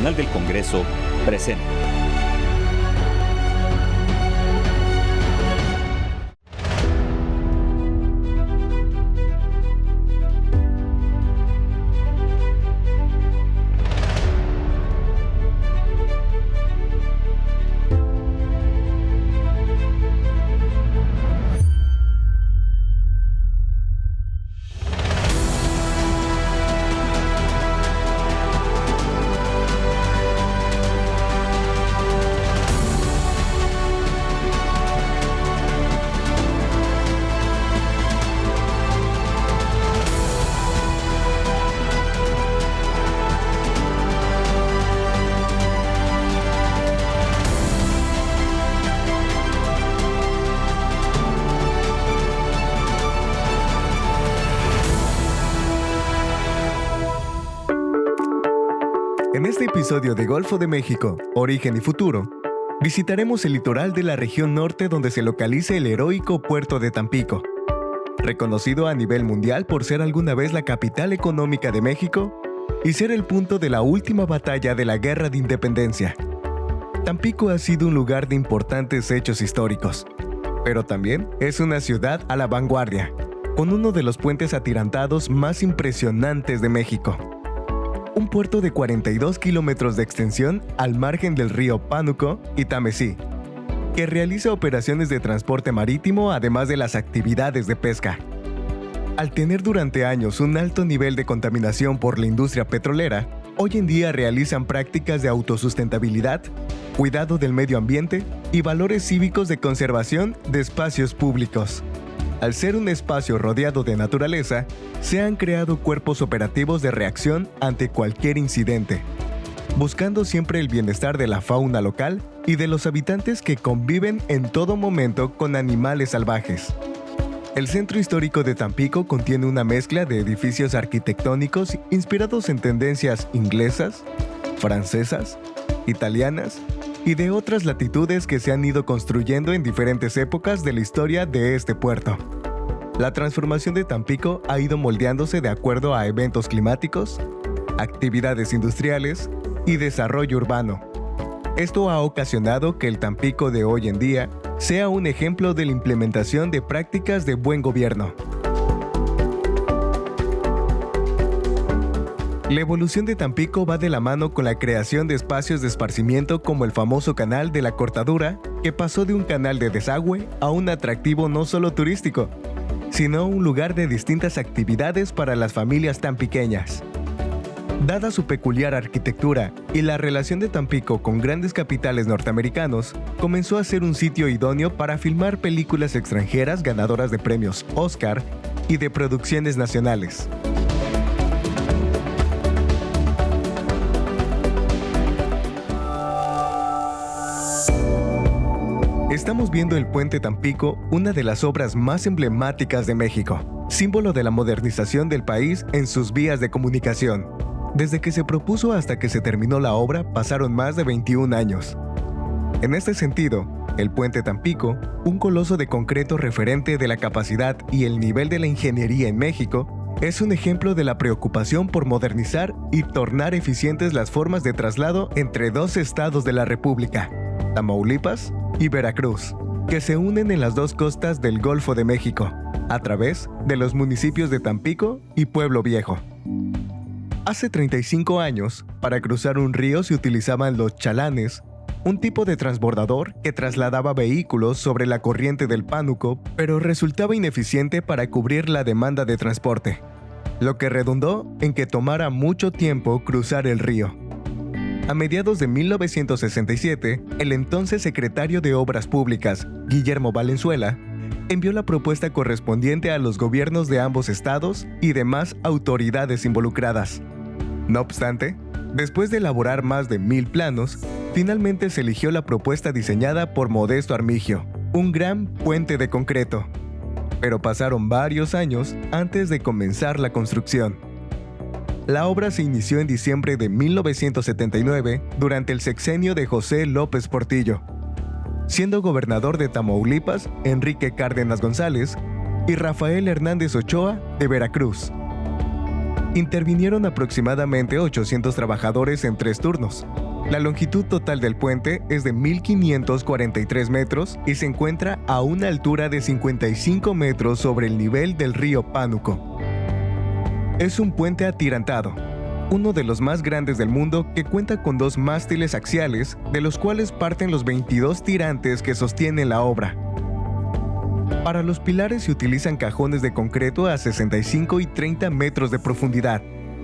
Nacional del Congreso presenta. En este episodio de Golfo de México, Origen y Futuro, visitaremos el litoral de la región norte donde se localiza el heroico puerto de Tampico. Reconocido a nivel mundial por ser alguna vez la capital económica de México y ser el punto de la última batalla de la Guerra de Independencia. Tampico ha sido un lugar de importantes hechos históricos, pero también es una ciudad a la vanguardia, con uno de los puentes atirantados más impresionantes de México. Un puerto de 42 kilómetros de extensión al margen del río Pánuco y Tamesí, que realiza operaciones de transporte marítimo además de las actividades de pesca. Al tener durante años un alto nivel de contaminación por la industria petrolera, hoy en día realizan prácticas de autosustentabilidad, cuidado del medio ambiente y valores cívicos de conservación de espacios públicos. Al ser un espacio rodeado de naturaleza, se han creado cuerpos operativos de reacción ante cualquier incidente, buscando siempre el bienestar de la fauna local y de los habitantes que conviven en todo momento con animales salvajes. El centro histórico de Tampico contiene una mezcla de edificios arquitectónicos inspirados en tendencias inglesas, francesas, italianas y de otras latitudes que se han ido construyendo en diferentes épocas de la historia de este puerto. La transformación de Tampico ha ido moldeándose de acuerdo a eventos climáticos, actividades industriales y desarrollo urbano. Esto ha ocasionado que el Tampico de hoy en día sea un ejemplo de la implementación de prácticas de buen gobierno. La evolución de Tampico va de la mano con la creación de espacios de esparcimiento como el famoso Canal de la Cortadura, que pasó de un canal de desagüe a un atractivo no solo turístico, sino un lugar de distintas actividades para las familias tampiqueñas. Dada su peculiar arquitectura y la relación de Tampico con grandes capitales norteamericanos, comenzó a ser un sitio idóneo para filmar películas extranjeras ganadoras de premios Oscar y de producciones nacionales. Estamos viendo el Puente Tampico, una de las obras más emblemáticas de México, símbolo de la modernización del país en sus vías de comunicación. Desde que se propuso hasta que se terminó la obra pasaron más de 21 años. En este sentido, el Puente Tampico, un coloso de concreto referente de la capacidad y el nivel de la ingeniería en México, es un ejemplo de la preocupación por modernizar y tornar eficientes las formas de traslado entre dos estados de la República, Tamaulipas y Veracruz, que se unen en las dos costas del Golfo de México, a través de los municipios de Tampico y Pueblo Viejo. Hace 35 años, para cruzar un río se utilizaban los chalanes, un tipo de transbordador que trasladaba vehículos sobre la corriente del Pánuco, pero resultaba ineficiente para cubrir la demanda de transporte, lo que redundó en que tomara mucho tiempo cruzar el río. A mediados de 1967, el entonces secretario de Obras Públicas, Guillermo Valenzuela, envió la propuesta correspondiente a los gobiernos de ambos estados y demás autoridades involucradas. No obstante, después de elaborar más de 1000 planos, finalmente se eligió la propuesta diseñada por Modesto Armigio, un gran puente de concreto. Pero pasaron varios años antes de comenzar la construcción. La obra se inició en diciembre de 1979 durante el sexenio de José López Portillo, siendo gobernador de Tamaulipas Enrique Cárdenas González y Rafael Hernández Ochoa de Veracruz. Intervinieron aproximadamente 800 trabajadores en 3 turnos. La longitud total del puente es de 1.543 metros y se encuentra a una altura de 55 metros sobre el nivel del río Pánuco. Es un puente atirantado, uno de los más grandes del mundo, que cuenta con 2 mástiles axiales, de los cuales parten los 22 tirantes que sostienen la obra. Para los pilares se utilizan cajones de concreto a 65 y 30 metros de profundidad,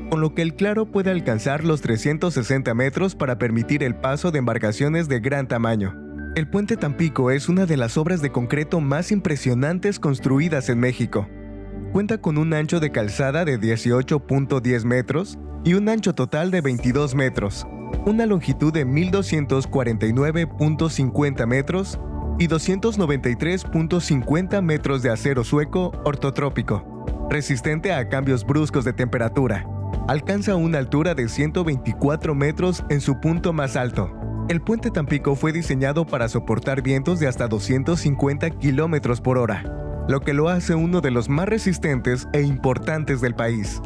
con lo que el claro puede alcanzar los 360 metros para permitir el paso de embarcaciones de gran tamaño. El puente Tampico es una de las obras de concreto más impresionantes construidas en México. Cuenta con un ancho de calzada de 18.10 metros y un ancho total de 22 metros, una longitud de 1.249.50 metros y 293.50 metros de acero sueco ortotrópico, resistente a cambios bruscos de temperatura. Alcanza una altura de 124 metros en su punto más alto. El puente Tampico fue diseñado para soportar vientos de hasta 250 kilómetros por hora, lo que lo hace uno de los más resistentes e importantes del país.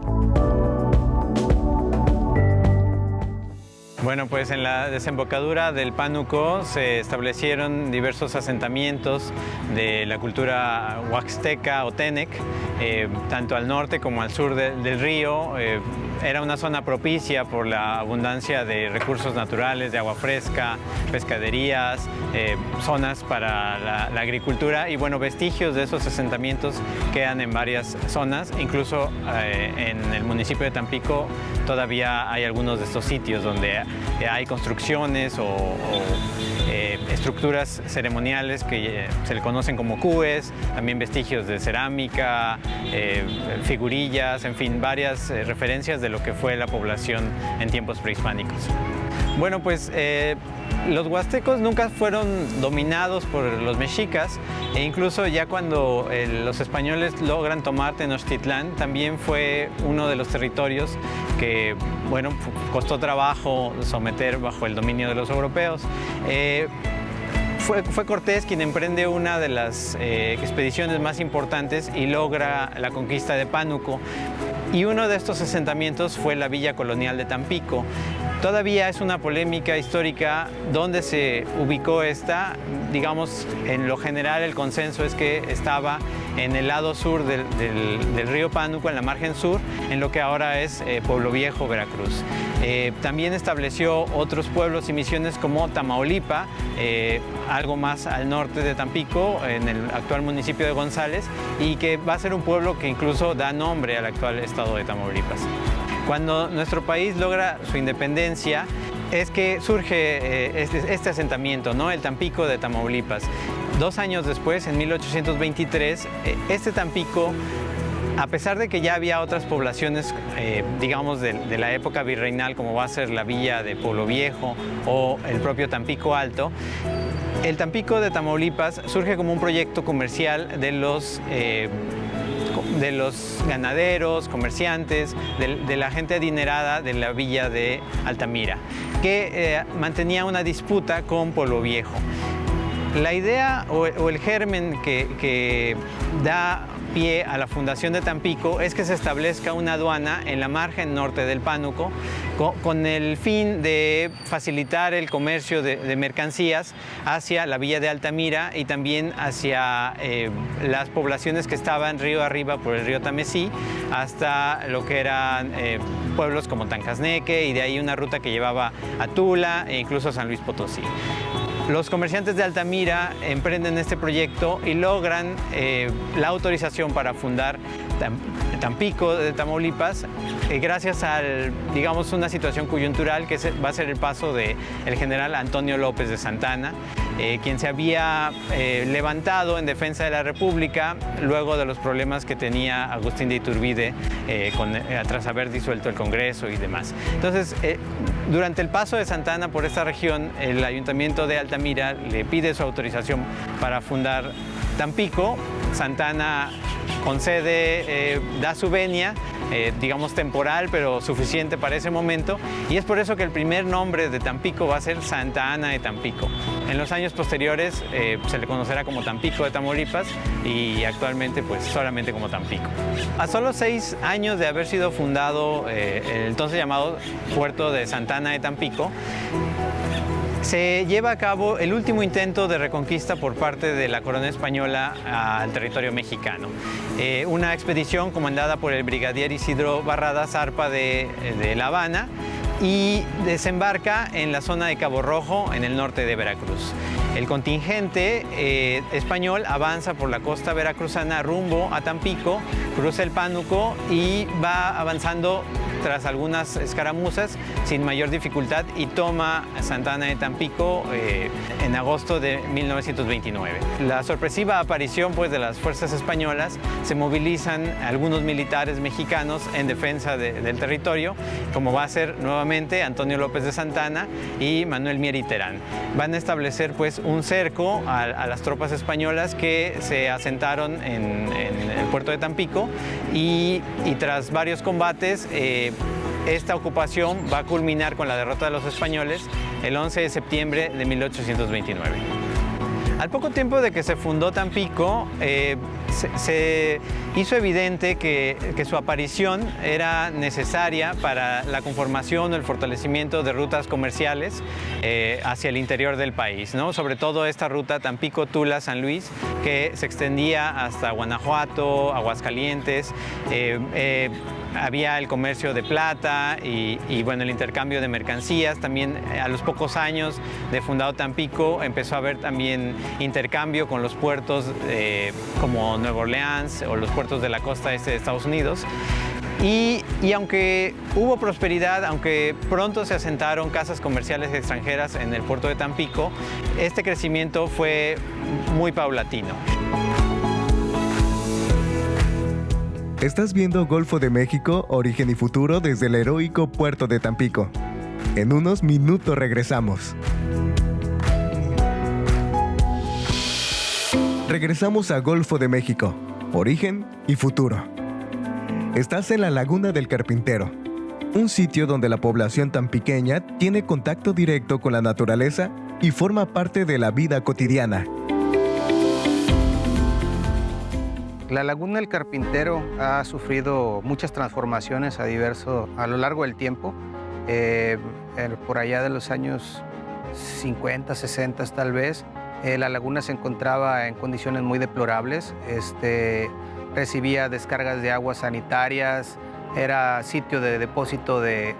Bueno, pues en la desembocadura del Pánuco se establecieron diversos asentamientos de la cultura huaxteca o tenec, tanto al norte como al sur del río. Era una zona propicia por la abundancia de recursos naturales, de agua fresca, pescaderías, zonas para la agricultura y bueno, vestigios de esos asentamientos quedan en varias zonas. Incluso en el municipio de Tampico todavía hay algunos de estos sitios donde hay construcciones o estructuras ceremoniales que se le conocen como cúes, también vestigios de cerámica, figurillas, en fin, varias referencias de lo que fue la población en tiempos prehispánicos. Bueno, pues los huastecos nunca fueron dominados por los mexicas e incluso ya cuando los españoles logran tomar Tenochtitlán, también fue uno de los territorios que, bueno, costó trabajo someter bajo el dominio de los europeos. Fue Cortés quien emprende una de las expediciones más importantes y logra la conquista de Pánuco. Y uno de estos asentamientos fue la villa colonial de Tampico. Todavía es una polémica histórica dónde se ubicó esta. Digamos, en lo general el consenso es que estaba en el lado sur del río Pánuco, en la margen sur, en lo que ahora es Pueblo Viejo, Veracruz. También estableció otros pueblos y misiones como Tamaulipa, algo más al norte de Tampico, en el actual municipio de González, y que va a ser un pueblo que incluso da nombre al actual estado de Tamaulipas. Cuando nuestro país logra su independencia, es que surge este asentamiento, ¿no? El Tampico de Tamaulipas. 2 años después, en 1823, este Tampico, a pesar de que ya había otras poblaciones, digamos, de la época virreinal, como va a ser la villa de Pueblo Viejo o el propio Tampico Alto, el Tampico de Tamaulipas surge como un proyecto comercial de los ganaderos, comerciantes, de la gente adinerada de la villa de Altamira, que mantenía una disputa con Pueblo Viejo. La idea o el germen que da pie a la fundación de Tampico es que se establezca una aduana en la margen norte del Pánuco con el fin de facilitar el comercio de mercancías hacia la villa de Altamira y también hacia las poblaciones que estaban río arriba por el río Tamesí hasta lo que eran pueblos como Tancasneque y de ahí una ruta que llevaba a Tula e incluso a San Luis Potosí. Los comerciantes de Altamira emprenden este proyecto y logran la autorización para fundar Tampico de Tamaulipas gracias a, digamos, una situación coyuntural que va a ser el paso del general Antonio López de Santana, quien se había levantado en defensa de la República luego de los problemas que tenía Agustín de Iturbide tras haber disuelto el Congreso y demás. Entonces, durante el paso de Santana por esta región, el Ayuntamiento de Altamira le pide su autorización para fundar Tampico. Santana concede, da su venia digamos temporal, pero suficiente para ese momento, y es por eso que el primer nombre de Tampico va a ser Santa Ana de Tampico. En los años posteriores se le conocerá como Tampico de Tamaulipas y actualmente pues solamente como Tampico. A solo 6 años de haber sido fundado el entonces llamado Puerto de Santa Ana de Tampico, se lleva a cabo el último intento de reconquista por parte de la corona española al territorio mexicano. Una expedición comandada por el brigadier Isidro Barrada zarpa de La Habana y desembarca en la zona de Cabo Rojo, en el norte de Veracruz. El contingente español avanza por la costa veracruzana rumbo a Tampico, cruza el Pánuco y va avanzando tras algunas escaramuzas sin mayor dificultad y toma Santa Ana de Tampico en agosto de 1929. La sorpresiva aparición pues, de las fuerzas españolas, se movilizan algunos militares mexicanos en defensa del territorio, como va a ser nuevamente Antonio López de Santana y Manuel Mier y Terán. Van a establecer pues, un cerco a las tropas españolas que se asentaron en el puerto de Tampico y tras varios combates esta ocupación va a culminar con la derrota de los españoles el 11 de septiembre de 1829. Al poco tiempo de que se fundó Tampico, se hizo evidente que su aparición era necesaria para la conformación o el fortalecimiento de rutas comerciales hacia el interior del país, ¿no? Sobre todo esta ruta Tampico-Tula-San Luis, que se extendía hasta Guanajuato, Aguascalientes. Había el comercio de plata y bueno, el intercambio de mercancías. También a los pocos años de fundado Tampico empezó a haber también intercambio con los puertos como Nueva Orleans o los puertos de la costa este de Estados Unidos. Y aunque hubo prosperidad, aunque pronto se asentaron casas comerciales extranjeras en el puerto de Tampico, este crecimiento fue muy paulatino. Estás viendo Golfo de México, Origen y Futuro desde el heroico puerto de Tampico. En unos minutos regresamos. Regresamos a Golfo de México, Origen y Futuro. Estás en la Laguna del Carpintero, un sitio donde la población tampiqueña tiene contacto directo con la naturaleza y forma parte de la vida cotidiana. La Laguna del Carpintero ha sufrido muchas transformaciones a lo largo del tiempo. Por allá de los años 50, 60 tal vez, la laguna se encontraba en condiciones muy deplorables. Recibía descargas de aguas sanitarias, era sitio de depósito de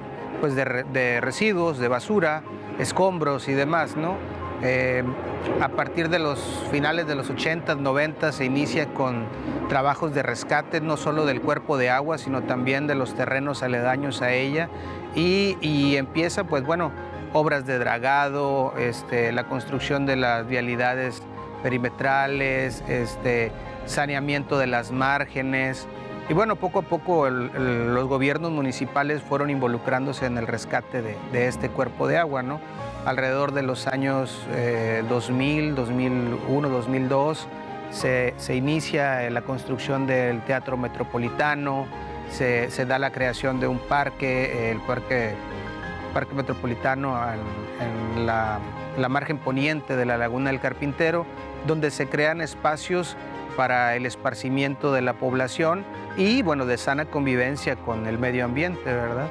residuos, de basura, escombros y demás, ¿no? A partir de los finales de los 80s, 90s se inicia con trabajos de rescate, no solo del cuerpo de agua, sino también de los terrenos aledaños a ella y empieza, pues bueno, obras de dragado, la construcción de las vialidades perimetrales, saneamiento de las márgenes. Y bueno, poco a poco los gobiernos municipales fueron involucrándose en el rescate de este cuerpo de agua, ¿no? Alrededor de los años 2000, 2001, 2002, se inicia la construcción del Teatro Metropolitano, se da la creación de un parque, el Parque Metropolitano en la margen poniente de la Laguna del Carpintero, donde se crean espacios para el esparcimiento de la población y, bueno, de sana convivencia con el medio ambiente, ¿verdad?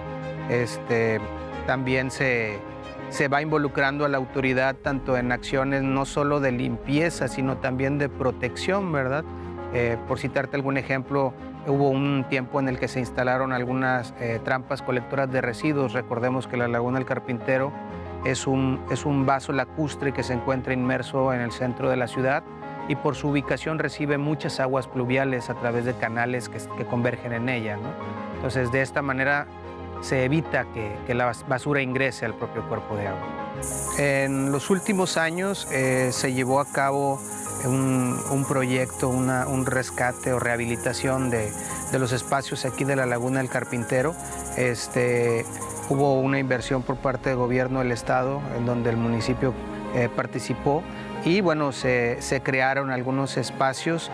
También se va involucrando a la autoridad tanto en acciones no solo de limpieza, sino también de protección, ¿verdad? Por citarte algún ejemplo, hubo un tiempo en el que se instalaron algunas trampas colectoras de residuos. Recordemos que la Laguna del Carpintero es un vaso lacustre que se encuentra inmerso en el centro de la ciudad y por su ubicación recibe muchas aguas pluviales a través de canales que convergen en ella, ¿no? Entonces, de esta manera se evita que la basura ingrese al propio cuerpo de agua. En los últimos años se llevó a cabo un proyecto, un rescate o rehabilitación de los espacios aquí de la Laguna del Carpintero. Hubo una inversión por parte del gobierno del estado en donde el municipio participó y bueno, se crearon algunos espacios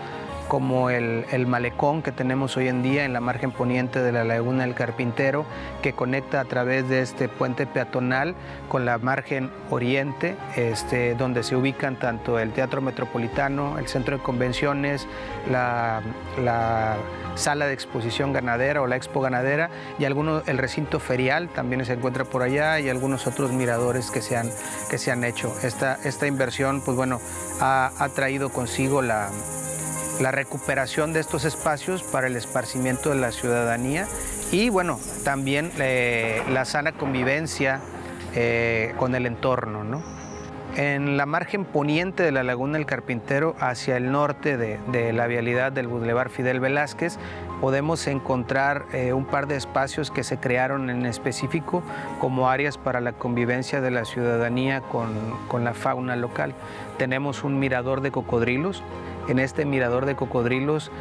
como el malecón que tenemos hoy en día en la margen poniente de la Laguna del Carpintero, que conecta a través de este puente peatonal con la margen oriente, donde se ubican tanto el Teatro Metropolitano, el Centro de Convenciones, la sala de exposición ganadera o la Expo Ganadera, y el recinto ferial también se encuentra por allá, y algunos otros miradores que se han hecho. Esta inversión, pues bueno, ha traído consigo la recuperación de estos espacios para el esparcimiento de la ciudadanía y bueno, también la sana convivencia con el entorno, ¿no? En la margen poniente de la Laguna del Carpintero, hacia el norte de la vialidad del Boulevard Fidel Velázquez, podemos encontrar un par de espacios que se crearon en específico como áreas para la convivencia de la ciudadanía con la fauna local. Tenemos un mirador de cocodrilos. En este mirador de cocodrilos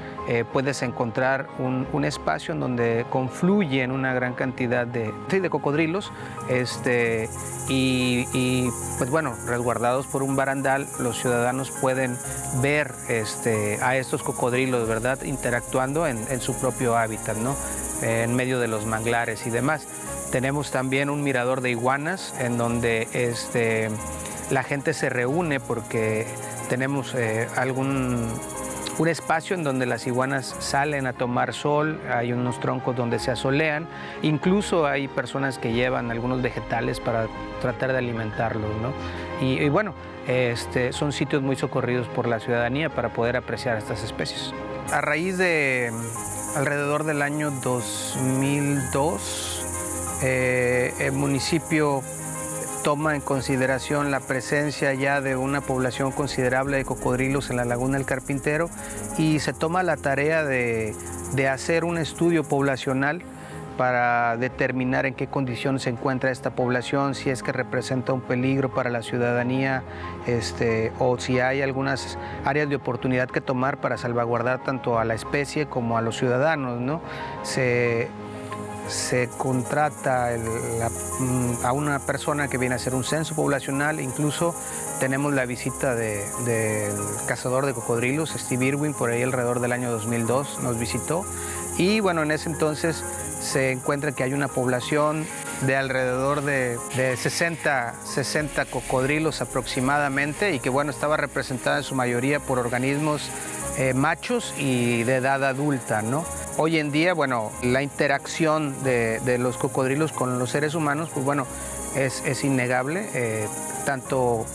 puedes encontrar un espacio en donde confluyen una gran cantidad de cocodrilos y pues bueno, resguardados por un barandal, los ciudadanos pueden ver a estos cocodrilos, ¿verdad?, interactuando en su propio hábitat, ¿no?, en medio de los manglares y demás. Tenemos también un mirador de iguanas en donde la gente se reúne porque tenemos un espacio en donde las iguanas salen a tomar sol, hay unos troncos donde se asolean, incluso hay personas que llevan algunos vegetales para tratar de alimentarlos, ¿no? Y bueno, son sitios muy socorridos por la ciudadanía para poder apreciar estas especies. A raíz de alrededor del año 2002, el municipio toma en consideración la presencia ya de una población considerable de cocodrilos en la Laguna del Carpintero y se toma la tarea de hacer un estudio poblacional para determinar en qué condiciones se encuentra esta población, si es que representa un peligro para la ciudadanía o si hay algunas áreas de oportunidad que tomar para salvaguardar tanto a la especie como a los ciudadanos, ¿no? Se contrata a una persona que viene a hacer un censo poblacional. Incluso tenemos la visita del cazador de cocodrilos, Steve Irwin, por ahí alrededor del año 2002 nos visitó. Y bueno, en ese entonces se encuentra que hay una población de alrededor de 60 cocodrilos aproximadamente y que bueno, estaba representada en su mayoría por organismos machos y de edad adulta, ¿no? Hoy en día, bueno, la interacción de los cocodrilos con los seres humanos, pues bueno, es innegable. Tanto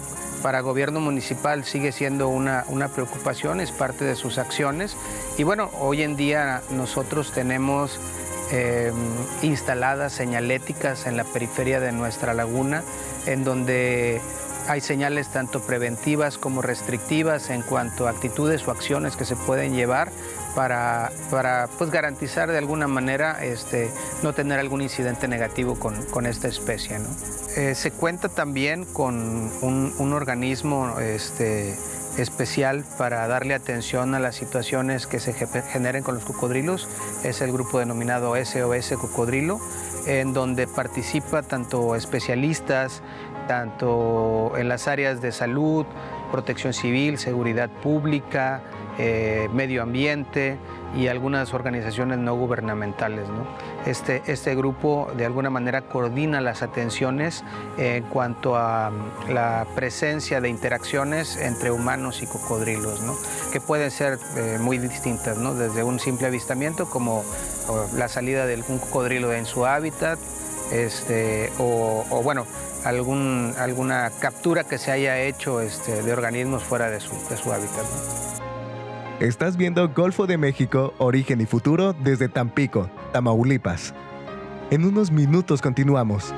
para gobierno municipal sigue siendo una preocupación, es parte de sus acciones. Y bueno, hoy en día nosotros tenemos instaladas señaléticas en la periferia de nuestra laguna, en donde hay señales tanto preventivas como restrictivas en cuanto a actitudes o acciones que se pueden llevar para pues, garantizar de alguna manera no tener algún incidente negativo con esta especie, ¿no? Se cuenta también con un organismo especial para darle atención a las situaciones que se generen con los cocodrilos. Es el grupo denominado SOS Cocodrilo, en donde participa tanto especialistas, tanto en las áreas de salud, protección civil, seguridad pública, medio ambiente y algunas organizaciones no gubernamentales, ¿no? Este grupo de alguna manera coordina las atenciones en cuanto a la presencia de interacciones entre humanos y cocodrilos, ¿no?, que pueden ser muy distintas, ¿no?, desde un simple avistamiento como la salida de algún cocodrilo en su hábitat, o bueno, alguna captura que se haya hecho de organismos fuera de su hábitat, ¿no? Estás viendo Golfo de México, Origen y Futuro desde Tampico, Tamaulipas. En unos minutos continuamos.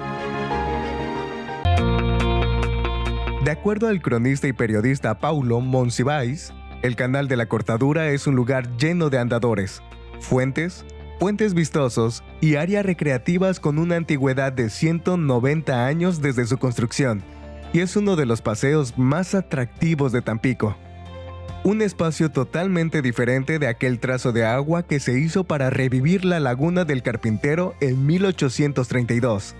De acuerdo al cronista y periodista Paulo Monsiváis, el Canal de la Cortadura es un lugar lleno de andadores, fuentes vistosos y áreas recreativas con una antigüedad de 190 años desde su construcción, y es uno de los paseos más atractivos de Tampico. Un espacio totalmente diferente de aquel trazo de agua que se hizo para revivir la Laguna del Carpintero en 1832.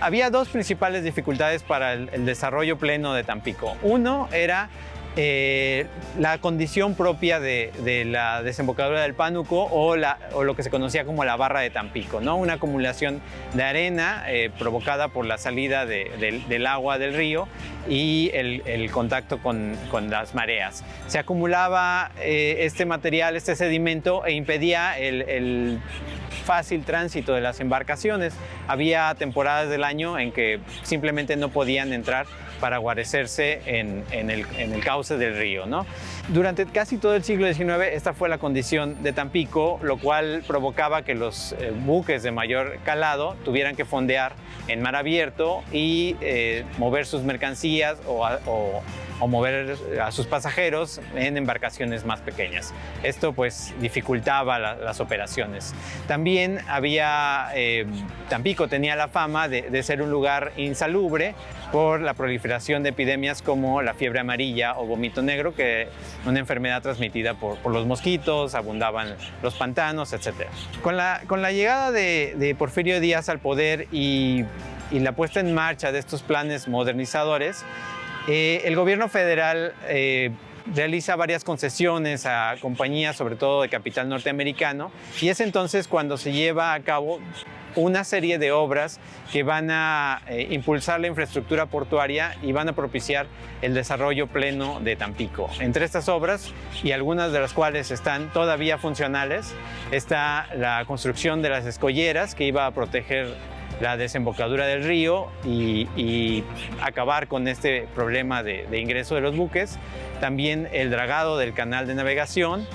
Había dos principales dificultades para el desarrollo pleno de Tampico. Uno era la condición propia de la desembocadura del Pánuco o lo que se conocía como la barra de Tampico, ¿no? Una acumulación de arena provocada por la salida del agua del río y el contacto con las mareas. Se acumulaba este material, este sedimento, e impedía el fácil tránsito de las embarcaciones. Había temporadas del año en que simplemente no podían entrar para guarecerse en el cauce del río, ¿no? Durante casi todo el siglo XIX esta fue la condición de Tampico, lo cual provocaba que los buques de mayor calado tuvieran que fondear en mar abierto y mover sus mercancías o mover a sus pasajeros en embarcaciones más pequeñas. Esto pues dificultaba las operaciones. También Tampico tenía la fama de ser un lugar insalubre por la proliferación de epidemias como la fiebre amarilla o vómito negro, que es una enfermedad transmitida por los mosquitos, abundaban los pantanos, etc. Con la llegada de Porfirio Díaz al poder y la puesta en marcha de estos planes modernizadores, el gobierno federal realiza varias concesiones a compañías, sobre todo de capital norteamericano, y es entonces cuando se lleva a cabo una serie de obras que van a impulsar la infraestructura portuaria y van a propiciar el desarrollo pleno de Tampico. Entre estas obras, y algunas de las cuales están todavía funcionales, está la construcción de las escolleras, que iba a proteger la desembocadura del río y acabar con este problema de ingreso de los buques. También el dragado del canal de navegación,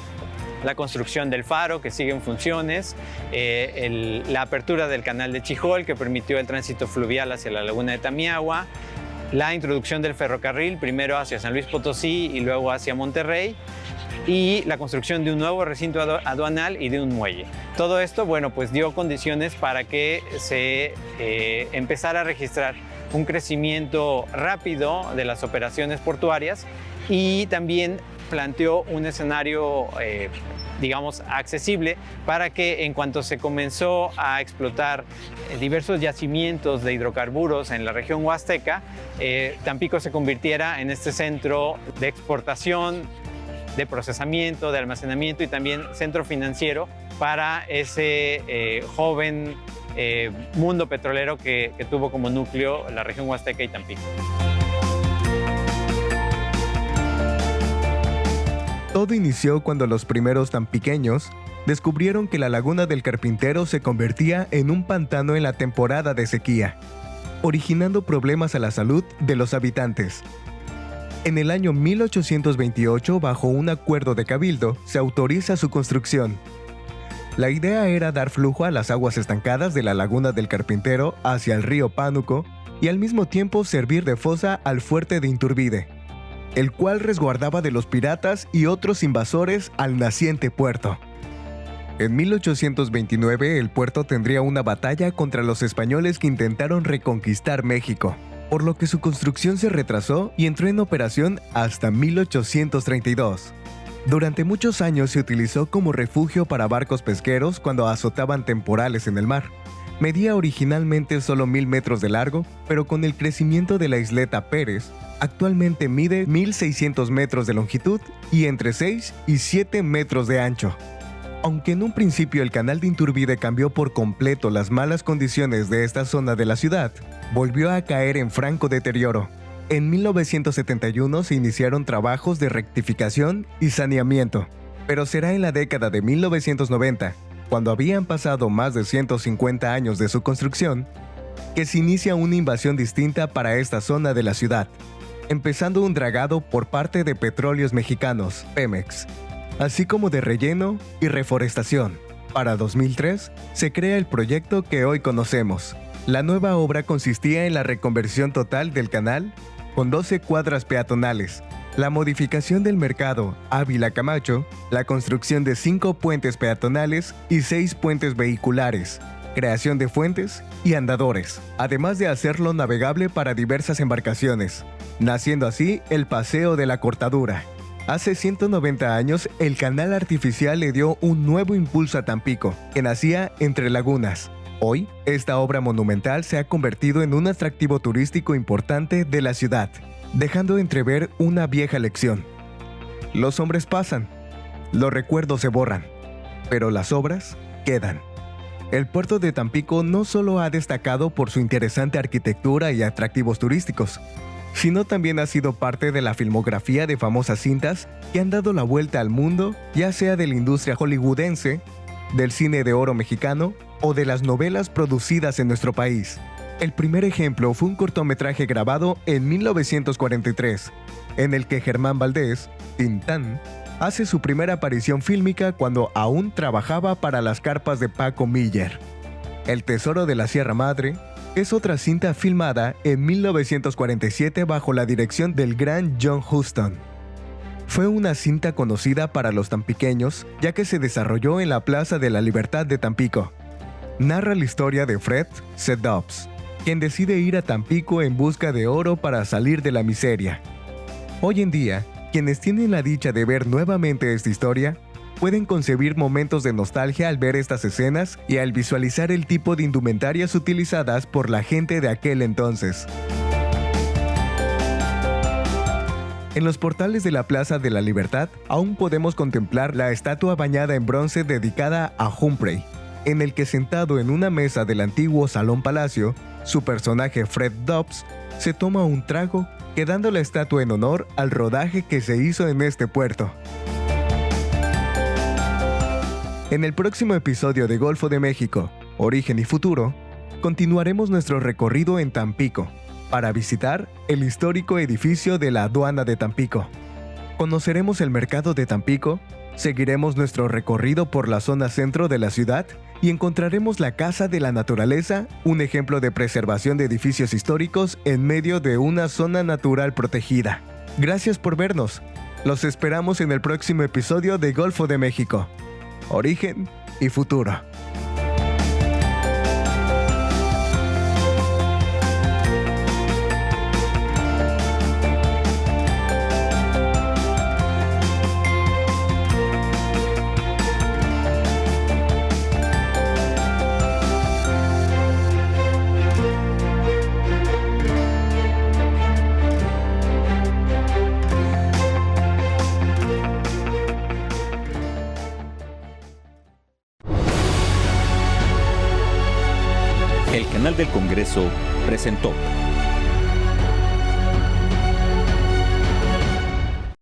la construcción del faro, que sigue en funciones, la apertura del canal de Chijol, que permitió el tránsito fluvial hacia la laguna de Tamiahua, la introducción del ferrocarril, primero hacia San Luis Potosí y luego hacia Monterrey, y la construcción de un nuevo recinto aduanal y de un muelle. Todo esto, bueno, pues dio condiciones para que se empezara a registrar un crecimiento rápido de las operaciones portuarias, y también planteó un escenario, digamos, accesible para que, en cuanto se comenzó a explotar diversos yacimientos de hidrocarburos en la región huasteca, Tampico se convirtiera en este centro de exportación, de procesamiento, de almacenamiento y también centro financiero para ese joven mundo petrolero que tuvo como núcleo la región huasteca y Tampico. Todo inició cuando los primeros tampiqueños descubrieron que la laguna del Carpintero se convertía en un pantano en la temporada de sequía, originando problemas a la salud de los habitantes. En el año 1828, bajo un acuerdo de cabildo, se autoriza su construcción. La idea era dar flujo a las aguas estancadas de la laguna del Carpintero hacia el río Pánuco y al mismo tiempo servir de fosa al fuerte de Iturbide, el cual resguardaba de los piratas y otros invasores al naciente puerto. En 1829 el puerto tendría una batalla contra los españoles que intentaron reconquistar México, por lo que su construcción se retrasó y entró en operación hasta 1832. Durante muchos años se utilizó como refugio para barcos pesqueros cuando azotaban temporales en el mar. Medía originalmente solo 1000 metros de largo, pero con el crecimiento de la isleta Pérez, actualmente mide 1600 metros de longitud y entre 6 y 7 metros de ancho. Aunque en un principio el canal de Iturbide cambió por completo las malas condiciones de esta zona de la ciudad, volvió a caer en franco deterioro. En 1971 se iniciaron trabajos de rectificación y saneamiento, pero será en la década de 1990, cuando habían pasado más de 150 años de su construcción, que se inicia una invasión distinta para esta zona de la ciudad, empezando un dragado por parte de Petróleos Mexicanos, Pemex, así como de relleno y reforestación. Para 2003, se crea el proyecto que hoy conocemos. La nueva obra consistía en la reconversión total del canal con 12 cuadras peatonales, la modificación del mercado Ávila Camacho, la construcción de 5 puentes peatonales y 6 puentes vehiculares, creación de fuentes y andadores, además de hacerlo navegable para diversas embarcaciones, naciendo así el Paseo de la Cortadura. Hace 190 años, el canal artificial le dio un nuevo impulso a Tampico, que nacía entre lagunas, Hoy, esta obra monumental se ha convertido en un atractivo turístico importante de la ciudad, dejando entrever una vieja lección. Los hombres pasan, los recuerdos se borran, pero las obras quedan. El puerto de Tampico no solo ha destacado por su interesante arquitectura y atractivos turísticos, sino también ha sido parte de la filmografía de famosas cintas que han dado la vuelta al mundo, ya sea de la industria hollywoodense, del cine de oro mexicano o de las novelas producidas en nuestro país. El primer ejemplo fue un cortometraje grabado en 1943, en el que Germán Valdés, Tintán, hace su primera aparición fílmica cuando aún trabajaba para las carpas de Paco Miller. El Tesoro de la Sierra Madre es otra cinta filmada en 1947 bajo la dirección del gran John Huston. Fue una cinta conocida para los tampiqueños ya que se desarrolló en la Plaza de la Libertad de Tampico. Narra la historia de Fred C. Dobbs, quien decide ir a Tampico en busca de oro para salir de la miseria. Hoy en día, quienes tienen la dicha de ver nuevamente esta historia, pueden concebir momentos de nostalgia al ver estas escenas y al visualizar el tipo de indumentarias utilizadas por la gente de aquel entonces. En los portales de la Plaza de la Libertad aún podemos contemplar la estatua bañada en bronce dedicada a Humphrey, en el que sentado en una mesa del antiguo Salón Palacio, su personaje Fred Dobbs se toma un trago, quedando la estatua en honor al rodaje que se hizo en este puerto. En el próximo episodio de Golfo de México, Origen y Futuro, continuaremos nuestro recorrido en Tampico para visitar el histórico edificio de la Aduana de Tampico. Conoceremos el mercado de Tampico, seguiremos nuestro recorrido por la zona centro de la ciudad y encontraremos la Casa de la Naturaleza, un ejemplo de preservación de edificios históricos en medio de una zona natural protegida. Gracias por vernos. Los esperamos en el próximo episodio de Golfo de México. Origen y Futuro. El canal del Congreso presentó